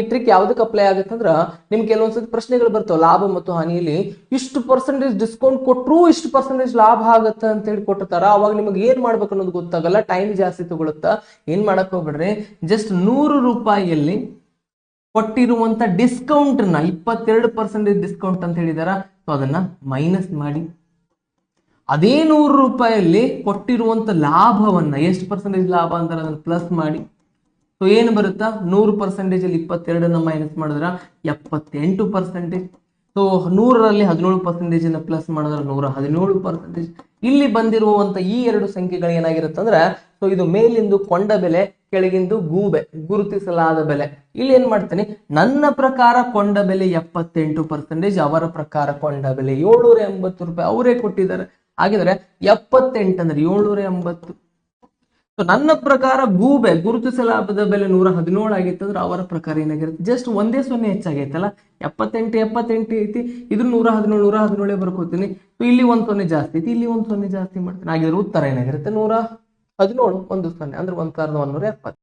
ಈ ಟ್ರಿಕ್ ಯಾವ್ದಕ್ಕೆ ಅಪ್ಲೈ ಆಗುತ್ತೆ ಅಂದ್ರೆ ನಿಮ್ಗೆ ಕೆಲವೊಂದ್ಸತಿ ಪ್ರಶ್ನೆಗಳು ಬರ್ತಾವ, ಲಾಭ ಮತ್ತು ಹಾನಿಯಲ್ಲಿ ಇಷ್ಟು ಪರ್ಸೆಂಟೇಜ್ ಡಿಸ್ಕೌಂಟ್ ಕೊಟ್ಟರು ಇಷ್ಟು ಪರ್ಸೆಂಟೇಜ್ ಲಾಭ ಆಗುತ್ತೆ ಅಂತ ಹೇಳಿ ಕೊಟ್ಟಿರ್ತಾರ. ಅವಾಗ ನಿಮ್ಗೆ ಏನ್ ಮಾಡ್ಬೇಕು ಅನ್ನೋದು ಗೊತ್ತಾಗಲ್ಲ, ಟೈಮ್ ಜಾಸ್ತಿ ತಗೊಳುತ್ತಾ. ಏನ್ ಮಾಡಕ್ ಹೋಗ್ಬಿಡ್ರಿ, ಜಸ್ಟ್ 100 ರೂಪಾಯಿಯಲ್ಲಿ ಕೊಟ್ಟಿರುವಂತ ಡಿಸ್ಕೌಂಟ್ ನ 22% ಡಿಸ್ಕೌಂಟ್ ಅಂತ ಹೇಳಿದಾರ, ಸೊ ಅದನ್ನ ಮೈನಸ್ ಮಾಡಿ ಅದೇ 100 ರೂಪಾಯಿಯಲ್ಲಿ ಕೊಟ್ಟಿರುವಂತ ಲಾಭವನ್ನ ಎಷ್ಟು ಪರ್ಸೆಂಟೇಜ್ ಲಾಭ ಅಂತಾರೆ ಅದನ್ನ ಪ್ಲಸ್ ಮಾಡಿ. ಸೊ ಏನು ಬರುತ್ತಾ, 100% ಅಲ್ಲಿ 22 ಮೈನಸ್ ಮಾಡಿದ್ರ 78%. ಸೊ 100ರಲ್ಲಿ 17% ಪ್ಲಸ್ ಮಾಡಿದ್ರೆ 117%. ಇಲ್ಲಿ ಬಂದಿರುವಂತ ಈ ಎರಡು ಸಂಖ್ಯೆಗಳು ಏನಾಗಿರುತ್ತೆ ಅಂದ್ರೆ, ಸೊ ಇದು ಮೇಲಿಂದು ಕೊಂಡ ಬೆಲೆ, ಕೆಳಗಿಂದು ಗೂಬೆ ಗುರುತಿಸಲಾದ ಬೆಲೆ. ಇಲ್ಲಿ ಏನ್ ಮಾಡ್ತೀನಿ, ನನ್ನ ಪ್ರಕಾರ ಕೊಂಡ ಬೆಲೆ 78%, ಅವರ ಪ್ರಕಾರ ಕೊಂಡ ಬೆಲೆ 780 ರೂಪಾಯಿ ಅವರೇ ಕೊಟ್ಟಿದ್ದಾರೆ. ಹಾಗಿದ್ರೆ 78 ಅಂದ್ರೆ 780. ಸೊ ನನ್ನ ಪ್ರಕಾರ ಗೂಬೆ ಗುರುತಿಸಲಾದ ಬೆಲೆ 117 ಆಗಿತ್ತು ಅಂದ್ರೆ ಅವರ ಪ್ರಕಾರ ಏನಾಗಿರುತ್ತೆ, ಜಸ್ಟ್ ಒಂದೇ 0 ಹೆಚ್ಚಾಗೈತಲ್ಲ, 78 ಐತಿ, ಇದು 117 ಬರ್ಕೋತೀನಿ. ಇಲ್ಲಿ 1 0 ಜಾಸ್ತಿ ಐತಿ, ಇಲ್ಲಿ 1 0 ಜಾಸ್ತಿ ಮಾಡ್ತೀನಿ. ಹಾಗಿದ್ರೆ ಉತ್ತರ ಏನಾಗಿರುತ್ತೆ 117 1 0 ಅಂದ್ರೆ 1170.